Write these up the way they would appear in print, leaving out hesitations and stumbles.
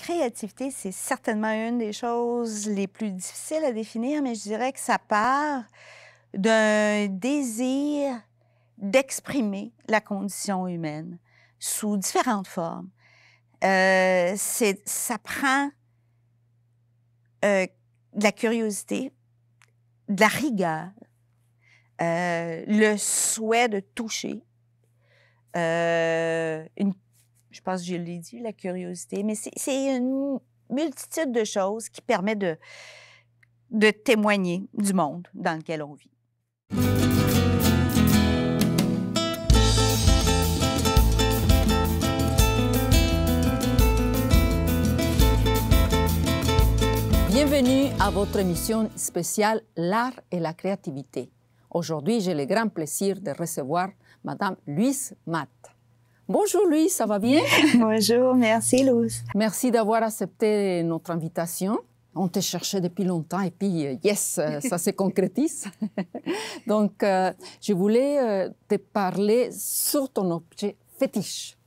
créativité, c'est certainement une des choses les plus difficiles à définir, mais je dirais que ça part d'un désir d'exprimer la condition humaine sous différentes formes. Ça prend de la curiosité, de la rigueur, le souhait de toucher, je pense que je l'ai dit, la curiosité, mais c'est une multitude de choses qui permet de témoigner du monde dans lequel on vit. Bienvenue à votre émission spéciale L'art et la créativité. Aujourd'hui, j'ai le grand plaisir de recevoir Madame Louise Matte. Bonjour Louise, ça va bien? Bonjour, merci Louise. Merci d'avoir accepté notre invitation. On te cherchait depuis longtemps et puis, yes, ça se concrétise. Donc, je voulais te parler sur ton objet fétiche.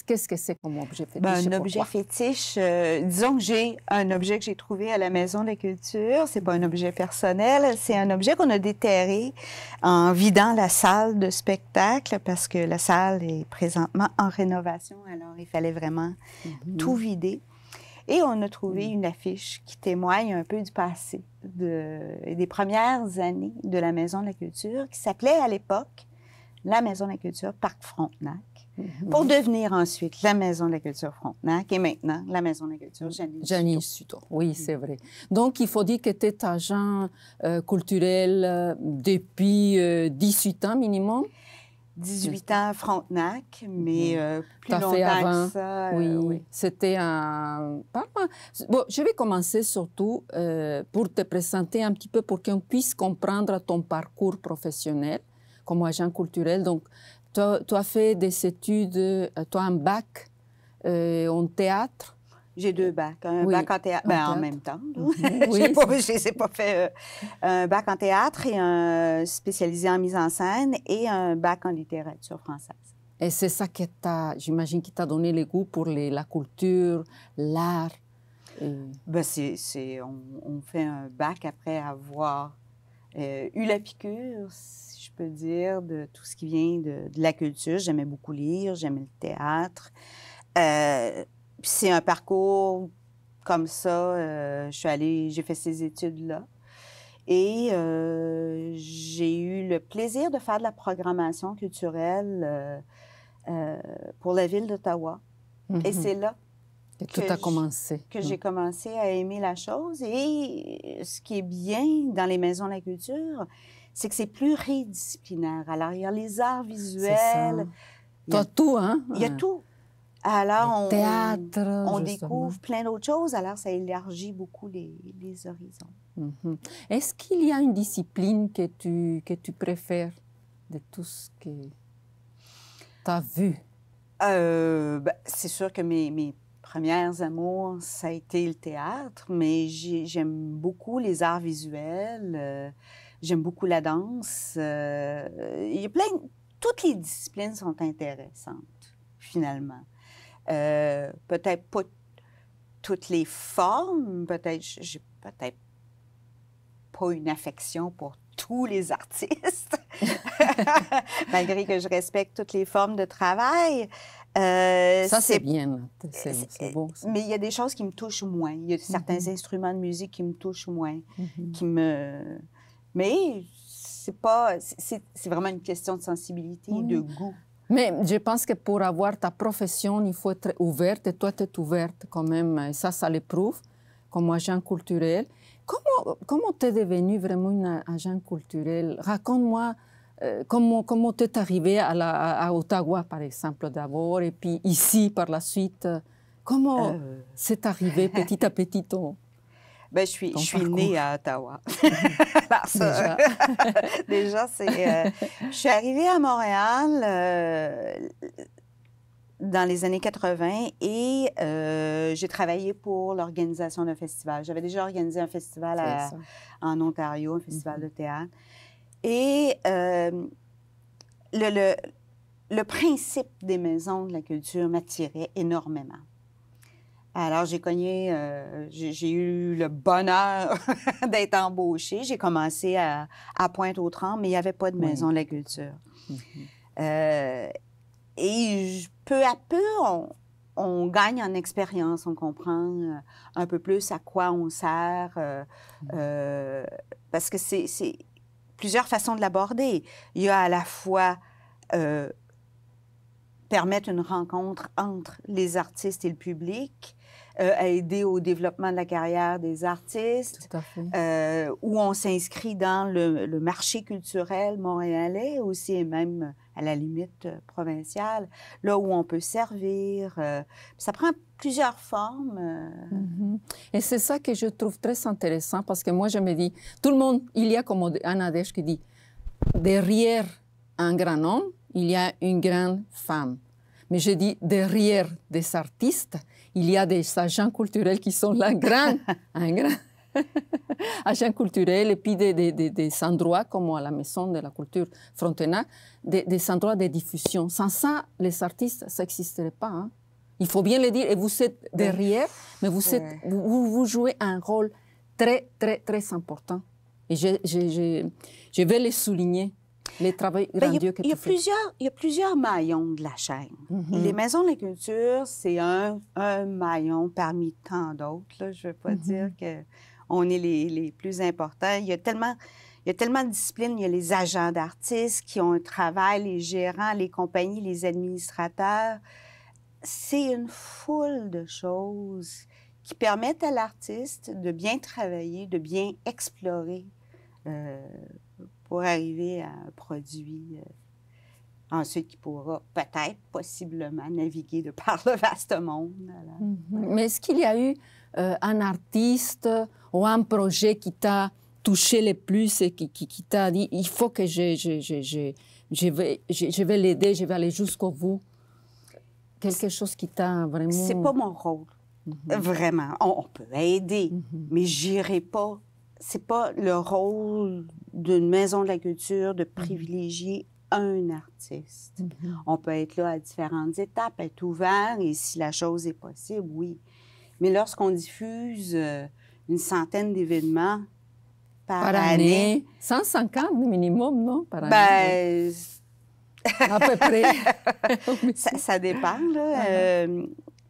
Qu'est-ce que c'est comme objet fétiche? Un objet fétiche, disons que j'ai un objet que j'ai trouvé à la Maison de la Culture. C'est pas un objet personnel, c'est un objet qu'on a déterré en vidant la salle de spectacle parce que la salle est présentement en rénovation, alors il fallait vraiment tout vider. Et on a trouvé une affiche qui témoigne un peu du passé, des premières années de la Maison de la Culture, qui s'appelait à l'époque la Maison de la Culture Parc Frontenac, pour devenir ensuite la Maison de la Culture Frontenac et maintenant la Maison de la Culture Janice Suto. Oui, c'est vrai. Donc, il faut dire que tu es agent culturel depuis 18 ans minimum. 18 ans à Frontenac, mais plus longtemps que ça. Oui. C'était un... Bon, je vais commencer surtout pour te présenter un petit peu pour qu'on puisse comprendre ton parcours professionnel comme agent culturel. Donc, tu as fait des études, tu as un bac en théâtre. J'ai 2 bacs. Un bac en théâtre, en même temps. Oui. Je les ai pas fait. Un bac en théâtre et un spécialisé en mise en scène et un bac en littérature française. Et c'est ça qui j'imagine, qui t'a donné le goût pour la culture, l'art. On fait un bac après avoir eu la piqûre, si je peux dire, de tout ce qui vient de la culture. J'aimais beaucoup lire, j'aimais le théâtre. C'est un parcours comme ça. J'ai fait ces études-là. Et j'ai eu le plaisir de faire de la programmation culturelle pour la ville d'Ottawa. Et c'est là que j'ai commencé à aimer la chose. Et ce qui est bien dans les maisons de la culture, c'est que c'est pluridisciplinaire. Alors, il y a les arts visuels. Il y a tout, hein? Il y a tout. Alors, on justement. découvre plein d'autres choses. Alors, ça élargit beaucoup les horizons. Est-ce qu'il y a une discipline que tu préfères de tout ce que tu as vu? C'est sûr que mes premières amours, ça a été le théâtre, mais j'aime beaucoup les arts visuels, j'aime beaucoup la danse. Il y a toutes les disciplines sont intéressantes, finalement. Peut-être pas toutes les formes, j'ai peut-être pas une affection pour tous les artistes, malgré que je respecte toutes les formes de travail. Ça, c'est bien. C'est beau. Ça. Mais il y a des choses qui me touchent moins. Il y a certains instruments de musique qui me touchent moins, Mais c'est vraiment une question de sensibilité et de goût. Mais je pense que pour avoir ta profession, il faut être ouverte. Et toi, tu es ouverte quand même. Et ça le prouve, comme agent culturel. Comment tu es devenue vraiment une agent culturel? Raconte-moi comment tu es arrivée à Ottawa, par exemple, d'abord, et puis ici, par la suite. Comment c'est arrivé petit à petit je suis née à Ottawa. Déjà, je suis arrivée à Montréal dans les années 80 et j'ai travaillé pour l'organisation d'un festival. J'avais déjà organisé un festival en Ontario, un festival de théâtre. Et le principe des maisons de la culture m'attirait énormément. Alors, j'ai cogné, j'ai eu le bonheur d'être embauchée. J'ai commencé à Pointe-aux-Trembles, mais il n'y avait pas de maison de la culture. Et peu à peu, on gagne en expérience, on comprend un peu plus à quoi on sert, parce que c'est plusieurs façons de l'aborder. Il y a à la fois permettre une rencontre entre les artistes et le public, aider au développement de la carrière des artistes, Tout à fait. où on s'inscrit dans le marché culturel montréalais aussi, et même à la limite provinciale, là où on peut servir. Ça prend plusieurs formes. Et c'est ça que je trouve très intéressant, parce que moi, je me dis, tout le monde, il y a comme un adage qui dit, derrière un grand homme, il y a une grande femme. Mais je dis, derrière des artistes, il y a des agents culturels qui sont là, un grand agent culturel, et puis des endroits comme à la Maison de la Culture Frontenac, des endroits de diffusion. Sans ça, les artistes, ça n'existerait pas. Hein. Il faut bien le dire, et vous êtes derrière, mais vous jouez un rôle très, très, très important. Et je vais le souligner. Le travail grandiose que tu fais. Il y a plusieurs maillons de la chaîne. Les maisons de la culture, c'est un maillon parmi tant d'autres. Je ne veux pas dire qu'on est les plus importants. Il y a tellement de disciplines. Il y a les agents d'artistes qui ont un travail, les gérants, les compagnies, les administrateurs. C'est une foule de choses qui permettent à l'artiste de bien travailler, de bien explorer pour arriver à un produit ensuite qui pourra peut-être, possiblement, naviguer de par le vaste monde. Mais est-ce qu'il y a eu un artiste ou un projet qui t'a touché le plus et qui t'a dit, il faut que je vais l'aider, je vais aller jusqu'au bout? Quelque chose qui t'a vraiment... C'est pas mon rôle, vraiment. On peut aider, mais j'irai pas. C'est pas le rôle d'une maison de la culture de privilégier un artiste. On peut être là à différentes étapes, être ouvert, et si la chose est possible, oui. Mais lorsqu'on diffuse une centaine d'événements par année... 150 minimum, non? Par année. À peu près. ça dépend, là.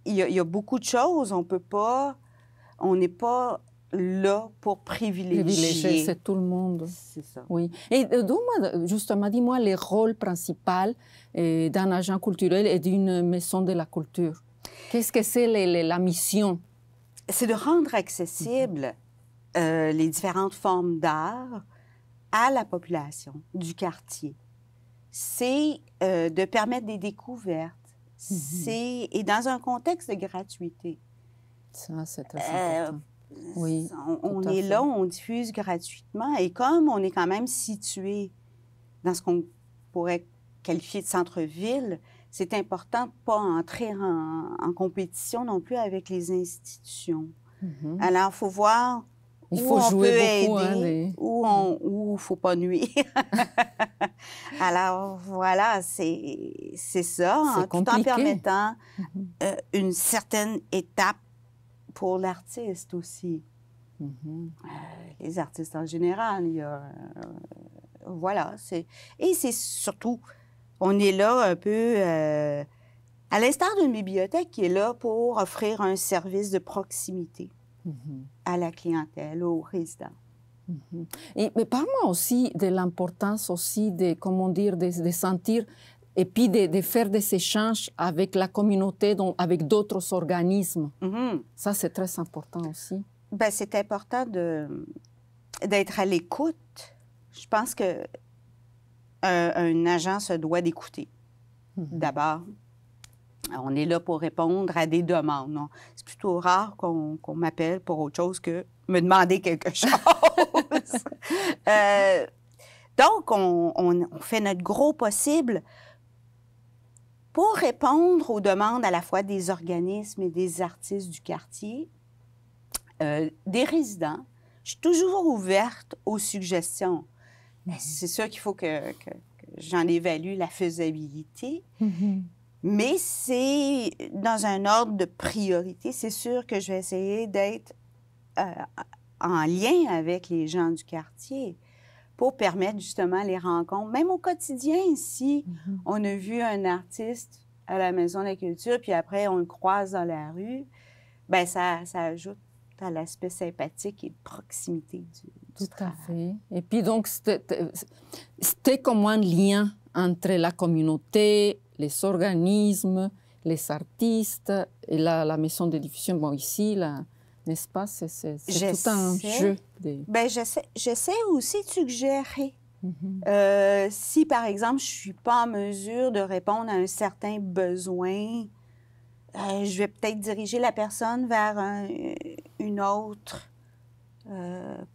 Il y a beaucoup de choses. On n'est pas là pour privilégier. C'est tout le monde. C'est ça. Oui. Et justement, dis-moi les rôles principaux d'un agent culturel et d'une maison de la culture. Qu'est-ce que c'est la mission? C'est de rendre accessibles les différentes formes d'art à la population du quartier. C'est de permettre des découvertes. Et dans un contexte de gratuité. Ça, c'est très important. Oui, on est là, on diffuse gratuitement. Et comme on est quand même situé dans ce qu'on pourrait qualifier de centre-ville, c'est important de ne pas entrer en compétition non plus avec les institutions. Alors, il faut voir où on peut aider, où il ne faut pas nuire. Alors, voilà, c'est ça, tout en permettant une certaine étape pour l'artiste aussi. Les artistes en général, il y a... voilà. Et c'est surtout, on est là un peu à l'instar d'une bibliothèque qui est là pour offrir un service de proximité à la clientèle, aux résidents. Mais parle-moi aussi de l'importance aussi de, comment dire, de sentir et puis de faire des échanges avec la communauté, donc avec d'autres organismes. Ça, c'est très important aussi. Bien, c'est important d'être à l'écoute. Je pense qu'un agent se doit d'écouter. D'abord, on est là pour répondre à des demandes. C'est plutôt rare qu'on m'appelle pour autre chose que me demander quelque chose. Donc, on fait notre gros possible pour répondre aux demandes à la fois des organismes et des artistes du quartier, des résidents. Je suis toujours ouverte aux suggestions. C'est sûr qu'il faut que j'en évalue la faisabilité. Mais c'est dans un ordre de priorité. C'est sûr que je vais essayer d'être en lien avec les gens du quartier pour permettre justement les rencontres. Même au quotidien, si on a vu un artiste à la Maison de la Culture, puis après on le croise dans la rue, bien ça ajoute à l'aspect sympathique et de proximité du travail. Tout à fait. Et puis donc, c'était comme un lien entre la communauté, les organismes, les artistes et la maison de diffusion. Bon, ici, n'est-ce pas, c'est tout un jeu. Bien, j'essaie aussi de suggérer. Si, par exemple, je ne suis pas en mesure de répondre à un certain besoin, je vais peut-être diriger la personne vers une autre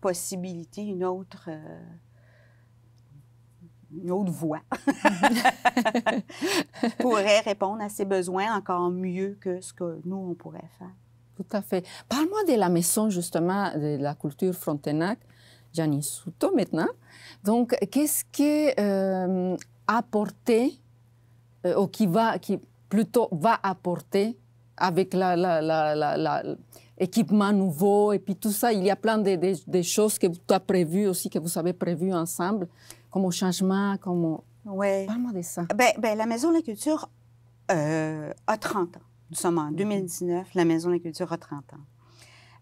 possibilité, une autre voie pourrait répondre à ses besoins encore mieux que ce que nous, on pourrait faire. Tout à fait. Parle-moi de la maison, justement, de la culture Frontenac, Gianni Souto, maintenant. Donc, qu'est-ce qui a apporté, ou qui plutôt va apporter avec l'équipement nouveau et puis tout ça? Il y a plein de choses que tu as prévues aussi, que vous avez prévues ensemble, comme changement, comme... Oui. Parle-moi de ça. Bien, la Maison de la Culture a 30 ans. Nous sommes en 2019, la Maison de la Culture a 30 ans.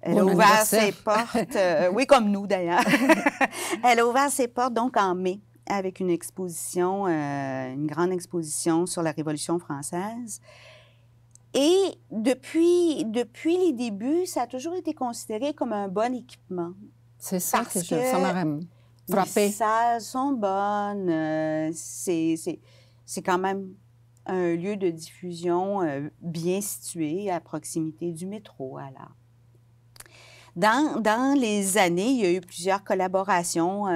Elle a ouvert ses portes, oui, comme nous d'ailleurs. Elle a ouvert ses portes donc en mai avec une exposition, une grande exposition sur la Révolution française. Et depuis les débuts, ça a toujours été considéré comme un bon équipement. C'est ça que ça m'a frappé. Les salles sont bonnes, c'est quand même un lieu de diffusion bien situé à proximité du métro. Alors. Dans les années, il y a eu plusieurs collaborations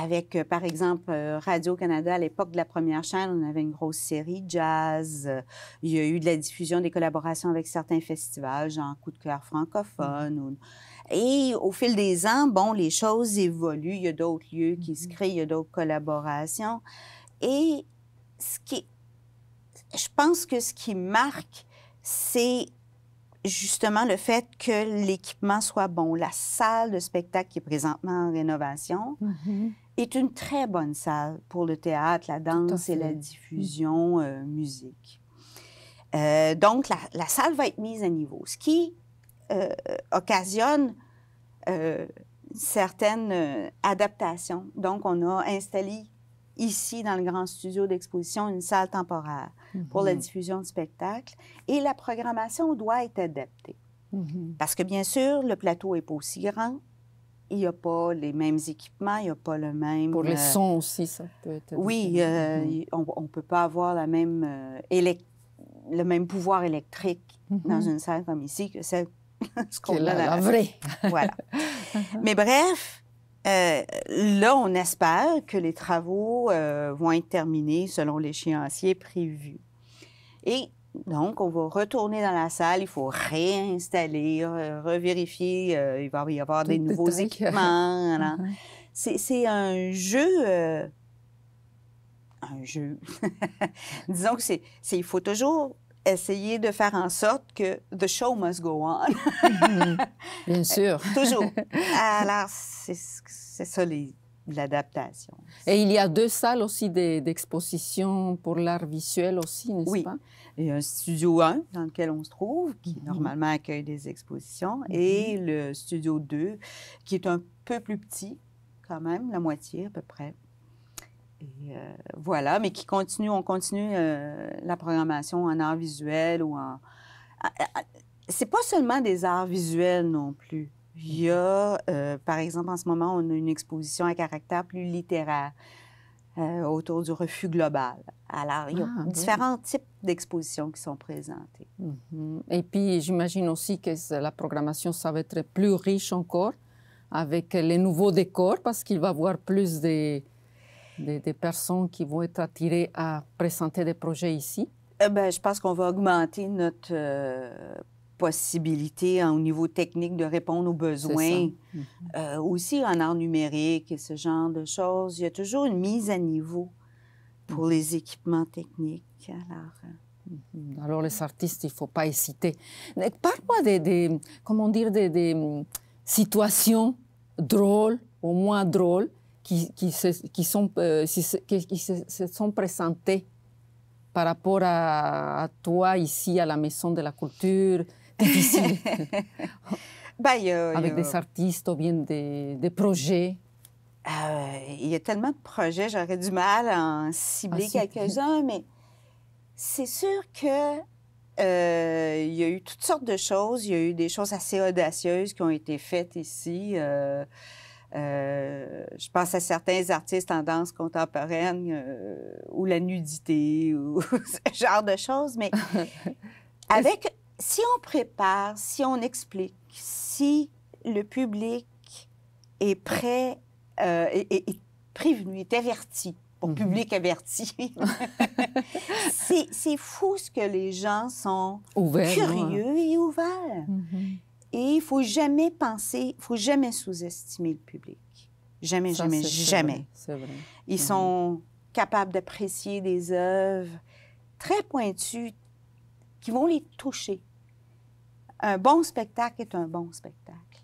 avec, par exemple, Radio-Canada. À l'époque de la première chaîne, on avait une grosse série jazz. Il y a eu de la diffusion, des collaborations avec certains festivals, genre Coup de cœur francophone. Et au fil des ans, bon, les choses évoluent. Il y a d'autres lieux qui se créent, il y a d'autres collaborations. Et je pense que ce qui marque, c'est justement le fait que l'équipement soit bon. La salle de spectacle qui est présentement en rénovation est une très bonne salle pour le théâtre, la danse et la diffusion musique. Donc, la salle va être mise à niveau, ce qui occasionne certaines adaptations. Donc, on a installé ici, dans le grand studio d'exposition, une salle temporaire pour la diffusion de spectacles. Et la programmation doit être adaptée. Parce que, bien sûr, le plateau n'est pas aussi grand. Il n'y a pas les mêmes équipements, il n'y a pas le même... Pour les sons aussi, ça peut être... Oui, on ne peut pas avoir le même pouvoir électrique dans une salle comme ici que celle qu'on a la vraie. Voilà. Mais bref... là, on espère que les travaux vont être terminés selon l'échéancier prévu. Et donc, on va retourner dans la salle, il faut réinstaller, revérifier, il va y avoir des nouveaux équipements. C'est un jeu... Disons que il faut toujours essayer de faire en sorte que the show must go on. Bien sûr. Toujours. Alors, c'est ça l'adaptation. Et il y a 2 salles aussi d'exposition pour l'art visuel aussi, n'est-ce pas? Il y a un studio 1 dans lequel on se trouve, qui normalement accueille des expositions, et le studio 2, qui est un peu plus petit, quand même, la moitié à peu près. Et voilà, mais on continue la programmation en art visuel ou en... C'est pas seulement des arts visuels non plus. Il y a, par exemple, en ce moment, on a une exposition à caractère plus littéraire autour du refus global. Alors, il y a différents types d'expositions qui sont présentées. Et puis, j'imagine aussi que la programmation, ça va être plus riche encore avec les nouveaux décors parce qu'il va y avoir plus des personnes qui vont être attirées à présenter des projets ici? Je pense qu'on va augmenter notre possibilité au niveau technique de répondre aux besoins. Aussi en art numérique et ce genre de choses. Il y a toujours une mise à niveau pour les équipements techniques. Alors, Alors les artistes, il ne faut pas hésiter. Parle-moi comment dire, des situations drôles, au moins drôles, qui se sont présentées par rapport à toi ici à la Maison de la Culture, difficile, avec des artistes ou bien des projets. Il y a tellement de projets, j'aurais du mal à en cibler quelques-uns, mais c'est sûr que il y a eu toutes sortes de choses. Il y a eu des choses assez audacieuses qui ont été faites ici. Je pense à certains artistes en danse contemporaine ou la nudité ou ce genre de choses. Mais si on prépare, si on explique, si le public est prêt, est prévenu, est averti, pour public averti, c'est fou ce que les gens sont curieux et ouverts. Et il ne faut jamais penser, il ne faut jamais sous-estimer le public. Jamais, jamais, jamais. C'est vrai. Ils sont capables d'apprécier des œuvres très pointues qui vont les toucher. Un bon spectacle est un bon spectacle.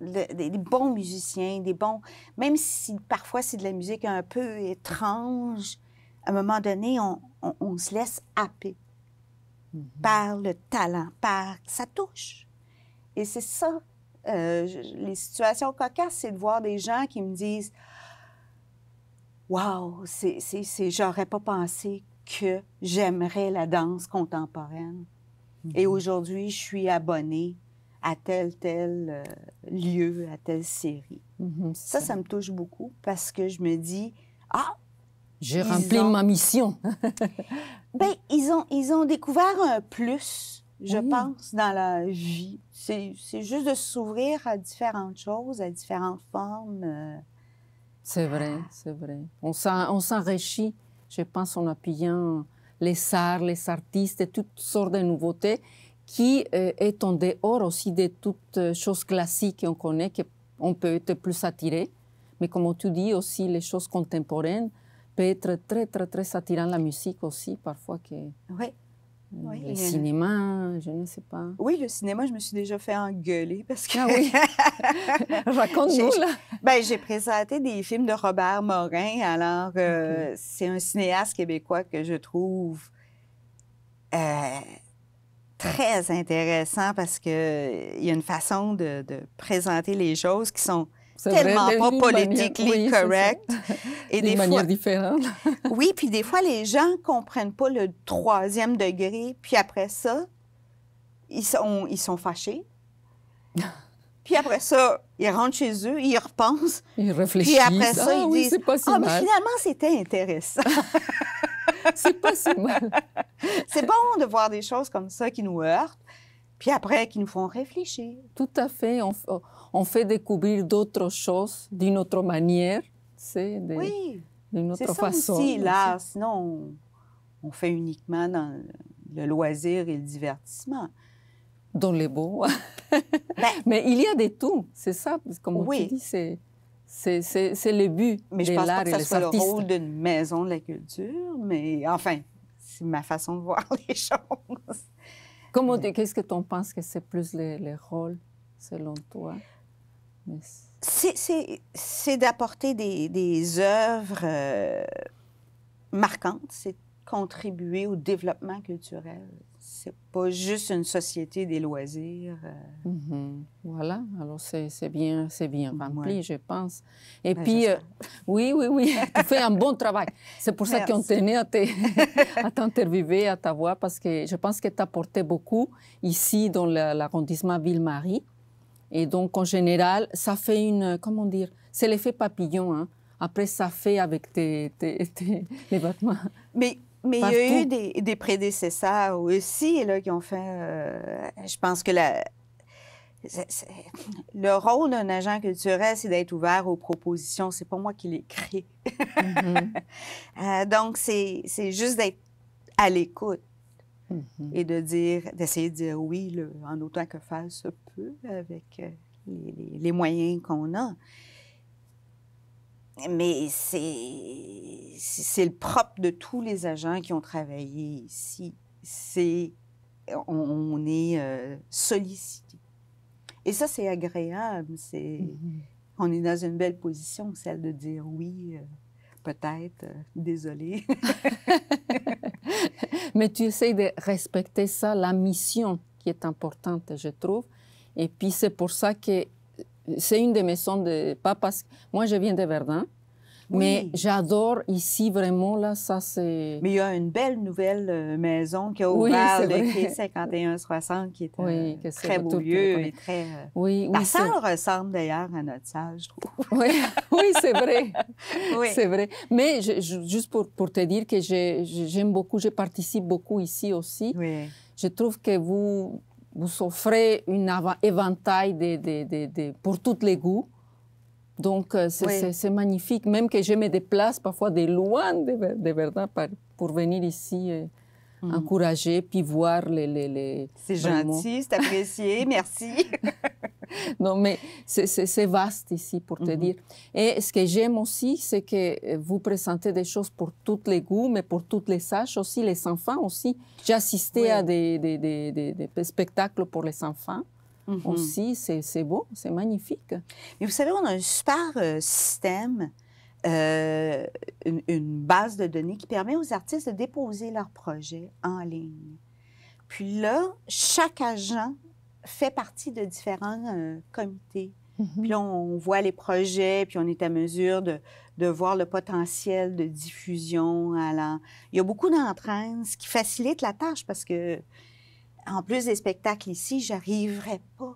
Des bons musiciens, même si parfois c'est de la musique un peu étrange, à un moment donné, on se laisse happer par le talent, ça touche. Et c'est ça, les situations cocasses, c'est de voir des gens qui me disent « Wow, j'aurais pas pensé que j'aimerais la danse contemporaine. Et aujourd'hui, je suis abonnée à tel lieu, à telle série. Ça me touche beaucoup parce que je me dis « Ah! » J'ai rempli ma mission. Bien, ils ont découvert un plus, je pense, dans la vie. C'est juste de s'ouvrir à différentes choses, à différentes formes. C'est vrai, c'est vrai. On s'enrichit, je pense, en appuyant les arts, les artistes et toutes sortes de nouveautés qui est en dehors aussi de toutes choses classiques qu'on connaît, qu'on peut être plus attiré. Mais comme tu dis aussi, les choses contemporaines peuvent être très, très, très attirantes. La musique aussi, parfois. Oui. Le cinéma, je ne sais pas. Oui, le cinéma, je me suis déjà fait engueuler parce que... Ah oui? Raconte-nous, là. Bien, j'ai présenté des films de Robert Morin. Alors, c'est un cinéaste québécois que je trouve très intéressant parce qu'il y a une façon de présenter les choses qui sont tellement pas politically correct. Et des manières différentes. Oui, puis des fois, les gens ne comprennent pas le 3e degré, puis après ça, ils sont fâchés. Puis après ça, ils rentrent chez eux, ils repensent. Ils réfléchissent. Puis après ça, ils disent c'est pas si mais mal. finalement, c'était intéressant. C'est pas si mal. C'est bon de voir des choses comme ça qui nous heurtent, puis après, qui nous font réfléchir. Tout à fait. On fait découvrir d'autres choses d'une autre manière, d'une autre façon. Aussi, là, sinon, on fait uniquement dans le loisir et le divertissement. Dans les beaux. Mais il y a de tout, c'est ça, comme tu dis, c'est le but mais de l'art et les artistes. Mais je pense pas que ça soit le rôle d'une maison de la culture, mais enfin, c'est ma façon de voir les choses. Qu'est-ce que tu en penses que c'est plus les rôles, selon toi? C'est d'apporter des œuvres marquantes, c'est contribuer au développement culturel. C'est pas juste une société des loisirs. Voilà, alors c'est bien rempli, je pense. Et puis, oui, tu fais un bon travail. C'est pour ça qu'on tenait à t'interviewer, à ta voix, parce que je pense que tu as apporté beaucoup ici dans l'arrondissement Ville-Marie. Et donc, en général, ça fait comment dire, c'est l'effet papillon, hein. Après, ça fait avec les vêtements. Mais il y a eu des prédécesseurs aussi là, qui ont fait... je pense que le rôle d'un agent culturel, c'est d'être ouvert aux propositions. C'est pas moi qui les crée. Donc, c'est juste d'être à l'écoute et d'essayer de dire oui, là, en autant que faire se peut avec les moyens qu'on a. Mais c'est le propre de tous les agents qui ont travaillé ici. On est sollicité. Et ça, c'est agréable. On est dans une belle position, celle de dire oui, peut-être, désolé. Mais tu essaies de respecter ça, la mission qui est importante, je trouve. Et puis, c'est pour ça que c'est une des maisons de... Pas parce que moi, je viens de Verdun, Oui. mais j'adore ici, vraiment, là, ça, c'est... Mais il y a une belle nouvelle maison qui a Oui, ouvert, c'est le vrai. quai 5160, qui est Oui, un que c'est très beau tout- lieu et très... Oui, La oui, salle ressemble d'ailleurs à notre salle, je trouve. Oui, oui, c'est vrai. Oui. C'est vrai. Mais juste pour te dire que j'aime beaucoup, je participe beaucoup ici aussi. Oui. Je trouve que vous offrez un éventail pour tous les goûts. Donc, Oui. c'est magnifique. Même que je me déplace parfois de loin de Verdun pour venir ici encourager, puis voir les C'est vraiment. gentil, c'est apprécié, merci. Non, mais c'est vaste ici, pour te dire. Et ce que j'aime aussi, c'est que vous présentez des choses pour tous les goûts, mais pour tous les âges aussi, les enfants aussi. J'ai assisté Oui. à des spectacles pour les enfants aussi. C'est beau, c'est magnifique. Mais vous savez, on a un super système, une base de données qui permet aux artistes de déposer leurs projets en ligne. Puis là, chaque agent fait partie de différents comités. Puis là, on voit les projets, puis on est à mesure de voir le potentiel de diffusion. Il y a beaucoup d'entraînes, ce qui facilite la tâche parce que, en plus des spectacles ici, j'arriverais pas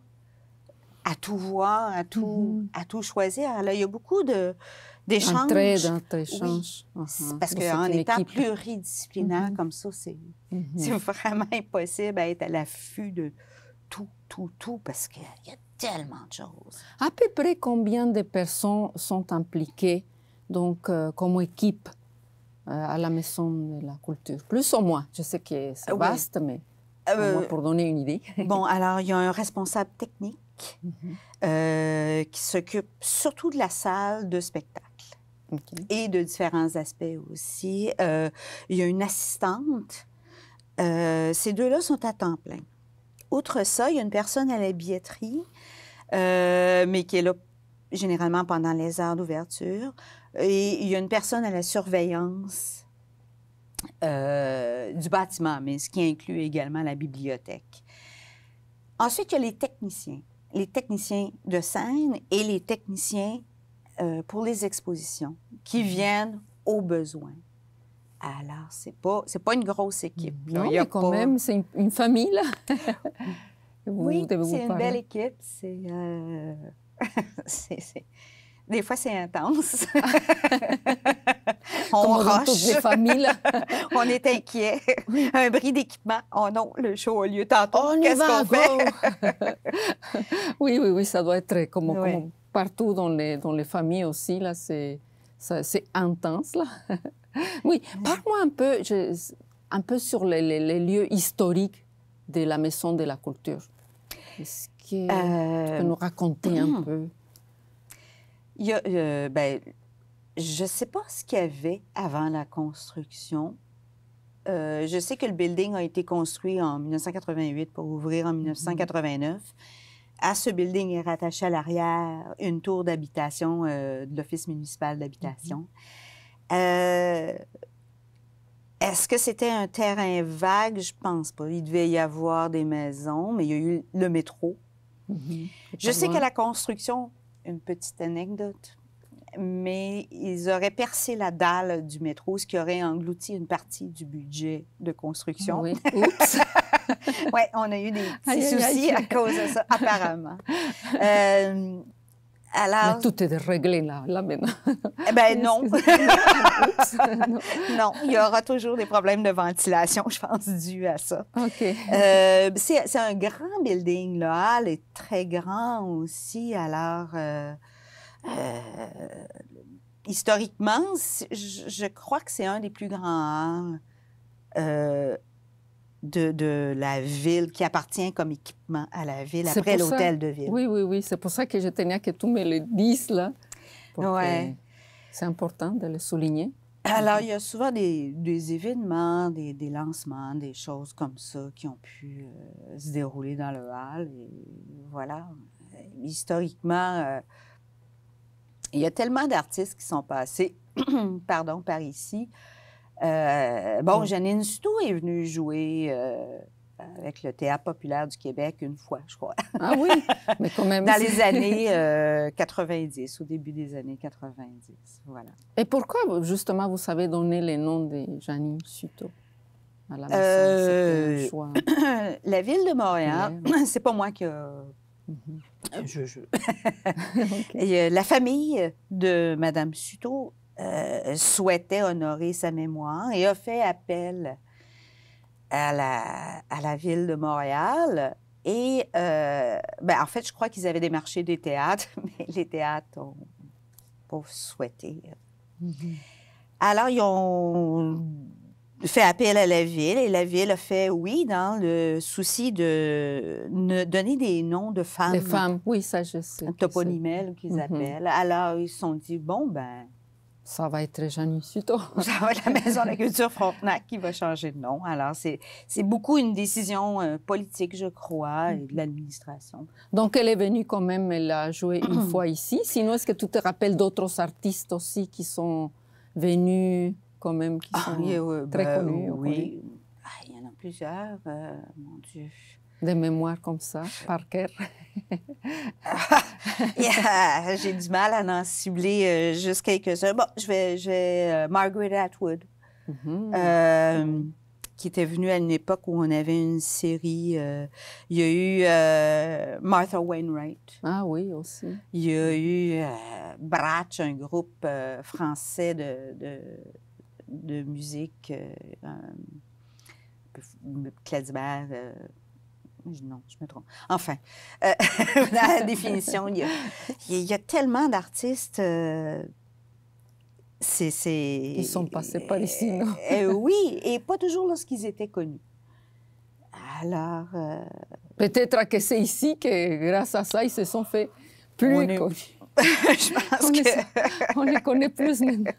à tout voir, à tout choisir. Alors, il y a beaucoup d'échanges. Entre-échanges. Oui. Parce qu'en étant pluridisciplinaire comme ça, c'est vraiment impossible d'être à l'affût de tout, parce qu'il y a tellement de choses. À peu près combien de personnes sont impliquées, donc, comme équipe à la Maison de la Culture? Plus ou moins. Je sais que c'est vaste, mais au moins pour donner une idée. Bon, alors, il y a un responsable technique qui s'occupe surtout de la salle de spectacle et de différents aspects aussi. Il y a une assistante. Ces deux-là sont à temps plein. Outre ça, il y a une personne à la billetterie, mais qui est là généralement pendant les heures d'ouverture. Et il y a une personne à la surveillance du bâtiment, mais ce qui inclut également la bibliothèque. Ensuite, il y a les techniciens de scène et les techniciens pour les expositions qui viennent aux besoins. Alors, c'est pas une grosse équipe. Là. Non, mais quand même, c'est une famille, là. Oui, c'est une belle équipe. Des fois, c'est intense. On comme rush. dans toutes les familles, là. On est inquiet. Un bris d'équipement. Oh non, le show a lieu tantôt. On Qu'est-ce qu'on fait? Oui, ça doit être comme partout dans les familles aussi, là, c'est intense, là. Oui, parle-moi un peu sur les lieux historiques de la Maison de la Culture. Est-ce que tu peux nous raconter un peu? Il y a, je ne sais pas ce qu'il y avait avant la construction. Je sais que le building a été construit en 1988 pour ouvrir en 1989. À ce building est rattachée à l'arrière une tour d'habitation de l'Office municipal d'habitation. Est-ce que c'était un terrain vague? Je pense pas. Il devait y avoir des maisons, mais il y a eu le métro. Je sais qu'à la construction, une petite anecdote, mais ils auraient percé la dalle du métro, ce qui aurait englouti une partie du budget de construction. Oui. Oups! Oui, on a eu des petits soucis à cause de ça, apparemment. Alors, mais tout est réglé là maintenant. Eh bien, non. Non, il y aura toujours des problèmes de ventilation, je pense, dus à ça. OK. C'est un grand building, le hall est très grand aussi. Alors, historiquement, je crois que c'est un des plus grands halls de la ville, qui appartient comme équipement à la ville, après l'hôtel de ville. Oui. C'est pour ça que je tenais que tu me le dises, là. Oui. C'est important de le souligner. Alors, il y a souvent des événements, des lancements, des choses comme ça qui ont pu se dérouler dans le hall. Et voilà. Historiquement, il y a tellement d'artistes qui sont passés pardon, par ici. Bon, Janine Souto est venue jouer avec le Théâtre populaire du Québec une fois, je crois. Ah oui, mais quand même. Dans les années 90, au début des années 90, voilà. Et pourquoi, justement, vous savez donner les noms de Janine Souto à la maison? C'était un choix. La Ville de Montréal, c'est pas moi qui a... Okay. La famille de Mme Souto souhaitait honorer sa mémoire et a fait appel à la Ville de Montréal. Et, en fait, je crois qu'ils avaient démarché des théâtres, mais les théâtres n'ont pas souhaité. Alors, ils ont fait appel à la Ville et la Ville a fait oui dans le souci de donner des noms de femmes. Des femmes, oui, ça je sais. Toponymelles qu'ils appellent. Alors, ils se sont dit, bon, ben... Ça va être Janine Souto. Ça va être la Maison de la Culture Frontenac qui va changer de nom. Alors, c'est beaucoup une décision politique, je crois, et de l'administration. Donc, elle est venue quand même, elle a joué une fois ici. Sinon, est-ce que tu te rappelles d'autres artistes aussi qui sont venus quand même, qui sont très connus? Oui, il y en a plusieurs, mon Dieu. Des mémoires comme ça, par cœur. J'ai du mal à en cibler juste quelques-uns. Bon, je vais Margaret Atwood, qui était venue à une époque où on avait une série. Il y a eu Martha Wainwright. Ah oui, aussi. Il y a eu Bratsch, un groupe français de musique, Klezmer. Non, je me trompe. Enfin, dans la définition, il y a tellement d'artistes. Ils sont passés par ici, non? Oui, et pas toujours lorsqu'ils étaient connus. Alors... Peut-être que c'est ici que, grâce à ça, ils se sont fait plus connus. Je pense on les connaît plus maintenant.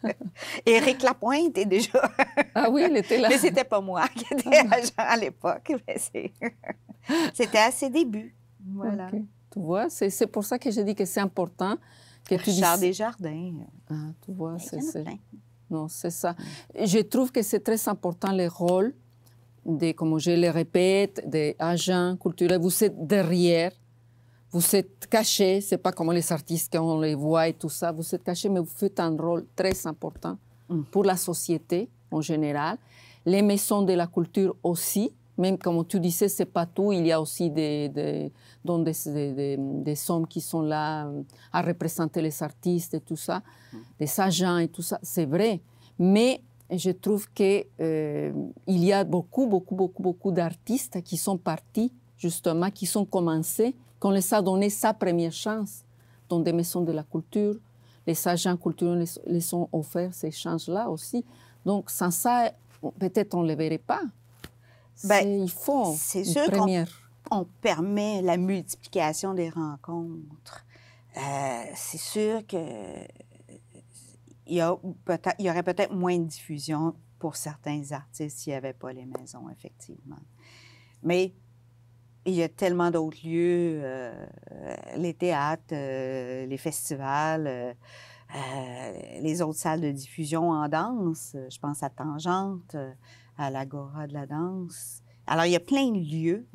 Éric Lapointe est déjà... Ah oui, il était là. Mais c'était pas moi qui étais agent à l'époque. C'était à ses débuts. Voilà. Okay. Tu vois, c'est pour ça que je dis que c'est important que tu dises... Richard Desjardins. Ah, tu vois, c'est... Non, c'est ça. Je trouve que c'est très important le rôle comme je le répète, des agents culturels. Vous êtes derrière. Vous êtes cachés, c'est pas comme les artistes qu'on les voit et tout ça. Vous êtes cachés, mais vous faites un rôle très important pour la société en général. Les maisons de la culture aussi, même comme tu disais, c'est pas tout. Il y a aussi des hommes qui sont là à représenter les artistes et tout ça, des agents et tout ça. C'est vrai, mais je trouve que il y a beaucoup d'artistes qui sont partis justement, qui sont commencés, qu'on les a donné sa première chance dans des maisons de la culture. Les agents culturels les ont offert ces chances-là aussi. Donc, sans ça, peut-être on ne les verrait pas. Il faut une première. On permet la multiplication des rencontres. C'est sûr qu'il y aurait peut-être moins de diffusion pour certains artistes s'il n'y avait pas les maisons, effectivement. Mais il y a tellement d'autres lieux, les théâtres, les festivals, les autres salles de diffusion en danse. Je pense à Tangente, à l'Agora de la danse. Alors, il y a plein de lieux.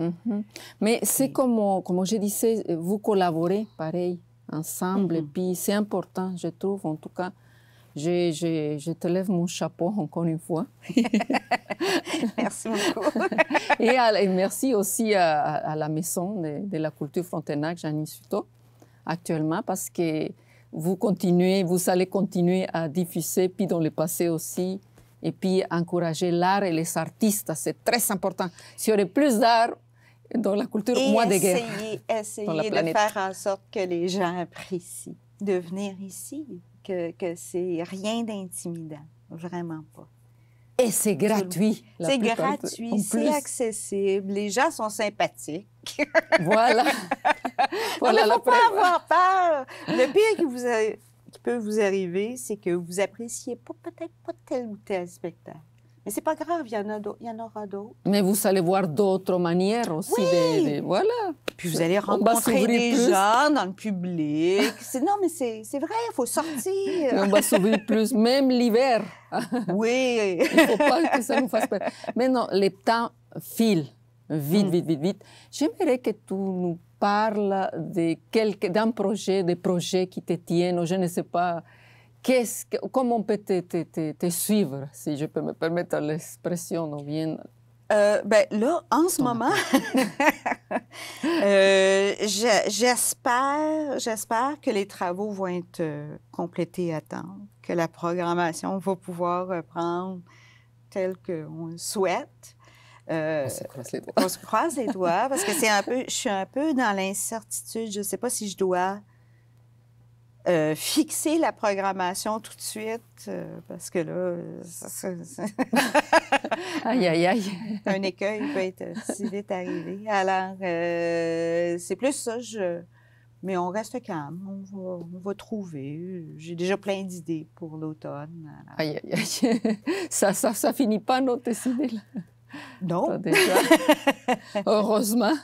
Mais c'est comme je disais, vous collaborez pareil, ensemble. Et puis, c'est important, je trouve, en tout cas. Je te lève mon chapeau encore une fois. Merci beaucoup. et merci aussi à la Maison de la Culture Frontenac, Janine Souto, actuellement, parce que vous allez continuer à diffuser, puis dans le passé aussi, et puis encourager l'art et les artistes. C'est très important. S'il y aurait plus d'art dans la culture, moins de guerre. Essayer de faire en sorte que les gens apprécient de venir ici. Que c'est rien d'intimidant, vraiment pas. Et c'est gratuit. C'est gratuit, c'est accessible, les gens sont sympathiques. Voilà. Il ne faut pas avoir peur. Le pire qui peut vous arriver, c'est que vous appréciez peut-être pas tel ou tel spectacle. Mais c'est pas grave, il y en aura d'autres. Mais vous allez voir d'autres manières aussi. Oui! Voilà. Puis vous allez rencontrer des gens dans le public. Non, mais c'est vrai, il faut sortir. On va s'ouvrir plus, même l'hiver. Oui. Il ne faut pas que ça nous fasse peur. Mais non, les temps filent vite, vite, vite, vite. J'aimerais que tu nous parles d'un projet, des projets qui te tiennent, ou je ne sais pas. Comment on peut te suivre, si je peux me permettre l'expression, ou bien... Ben là, en ce moment, j'espère que les travaux vont être complétés à temps, que la programmation va pouvoir reprendre telle qu'on le souhaite. On se croise les doigts. On se croise les doigts, parce que je suis un peu dans l'incertitude. Je ne sais pas si je dois fixer la programmation tout de suite, parce que là, aïe, aïe, aïe. Un écueil peut être si vite arrivé. Alors, c'est plus ça, mais on reste calme, on va trouver. J'ai déjà plein d'idées pour l'automne. Alors... Aïe, aïe, aïe. Ça finit pas, notre idée-là. Non. Déjà. Heureusement.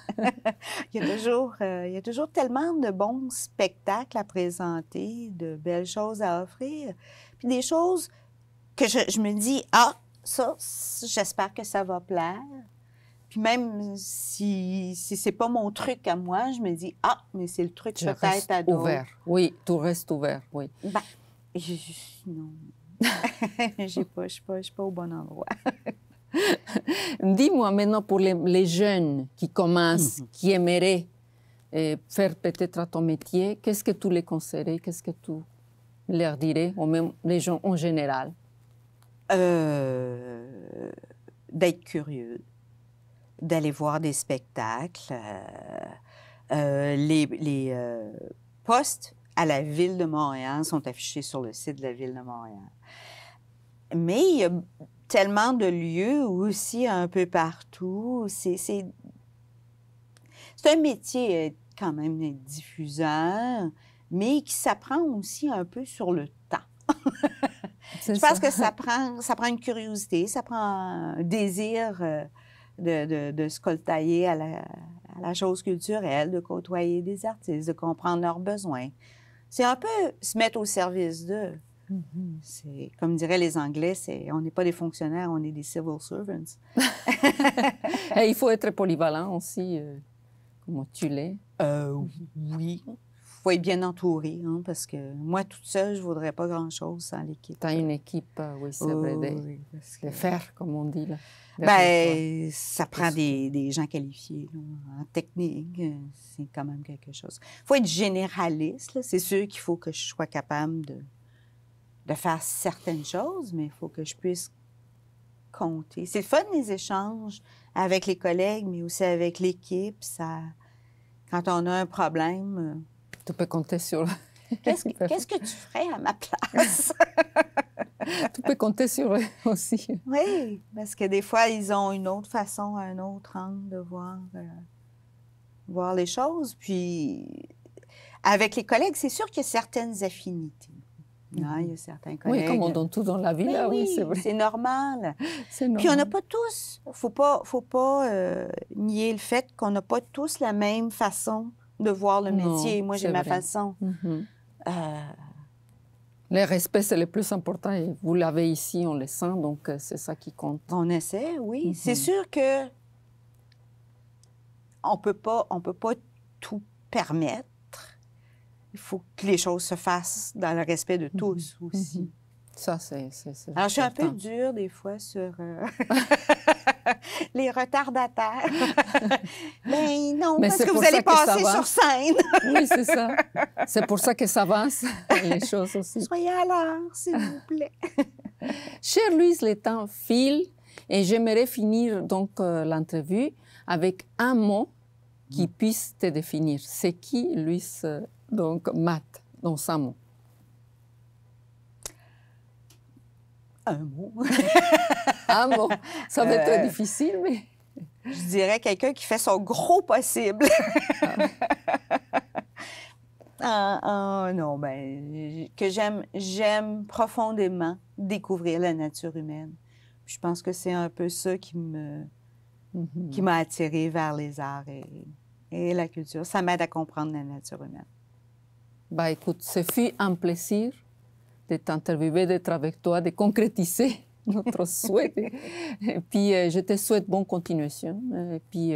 Il y a toujours tellement de bons spectacles à présenter, de belles choses à offrir, puis des choses que je me dis, ça, j'espère que ça va plaire. Puis même si c'est pas mon truc à moi, je me dis, mais c'est le truc peut-être à d'autres. Ouvert. Oui, tout reste ouvert, oui. Ben, non. Je suis pas au bon endroit. Dis-moi maintenant pour les jeunes qui commencent, qui aimeraient faire peut-être ton métier, qu'est-ce que tu les conseillerais, qu'est-ce que tu leur dirais, ou même les gens en général? D'être curieux, d'aller voir des spectacles. Les postes à la Ville de Montréal sont affichés sur le site de la Ville de Montréal. Mais il y a tellement de lieux aussi un peu partout. C'est un métier quand même diffuseur, mais qui s'apprend aussi un peu sur le temps. Je pense que ça prend une curiosité, ça prend un désir de se coltailler à la chose culturelle, de côtoyer des artistes, de comprendre leurs besoins. C'est un peu se mettre au service d'eux. C'est, comme diraient les Anglais, on n'est pas des fonctionnaires, on est des civil servants. Et il faut être polyvalent aussi, comme tu l'es. Oui. Il faut être bien entouré, parce que moi, toute seule, je ne voudrais pas grand-chose sans l'équipe. Tu as une équipe, oui, c'est vrai, de faire, comme on dit. Là, ben, ça prend des gens qualifiés là, en technique. C'est quand même quelque chose. Il faut être généraliste. C'est sûr qu'il faut que je sois capable de faire certaines choses, mais il faut que je puisse compter. C'est le fun, les échanges avec les collègues, mais aussi avec l'équipe. Quand on a un problème... tu peux compter sur... Qu'est-ce que tu ferais à ma place? Tu peux compter sur eux aussi. Oui, parce que des fois, ils ont une autre façon, un autre angle de voir les choses. Puis, avec les collègues, c'est sûr qu'il y a certaines affinités. Il y a certains collègues... Oui, comme on donne tout dans la vie, là, oui, c'est vrai. C'est normal. C'est normal. Puis on n'a pas tous... Faut pas nier le fait qu'on n'a pas tous la même façon de voir le métier. Moi, j'ai ma façon. Le respect, c'est le plus important. Et vous l'avez ici, on le sent, donc c'est ça qui compte. On essaie, oui. C'est sûr que on peut pas tout permettre. Il faut que les choses se fassent dans le respect de tous aussi. Ça, c'est Alors, je suis un peu dure des fois sur les retardataires. Mais non, parce que vous allez passer sur scène. Oui, c'est ça. C'est pour ça que ça avance, les choses aussi. Soyez à l'heure, s'il vous plaît. Chère Louise, le temps file et j'aimerais finir donc l'entrevue avec un mot qui puisse te définir. C'est qui, Louise, donc, Matt, dans 100 mots? Un mot. Un mot. Ça va être très difficile, mais... Je dirais quelqu'un qui fait son gros possible. Non, que j'aime profondément découvrir la nature humaine. Je pense que c'est un peu ça qui m'a attirée vers les arts et la culture. Ça m'aide à comprendre la nature humaine. Bah, écoute, ce fut un plaisir de t'interviewer, d'être avec toi, de concrétiser notre souhait. Et puis, je te souhaite bonne continuation. Et puis,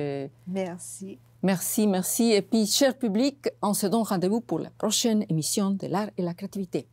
merci. Merci, merci. Et puis, cher public, on se donne rendez-vous pour la prochaine émission de l'art et la créativité.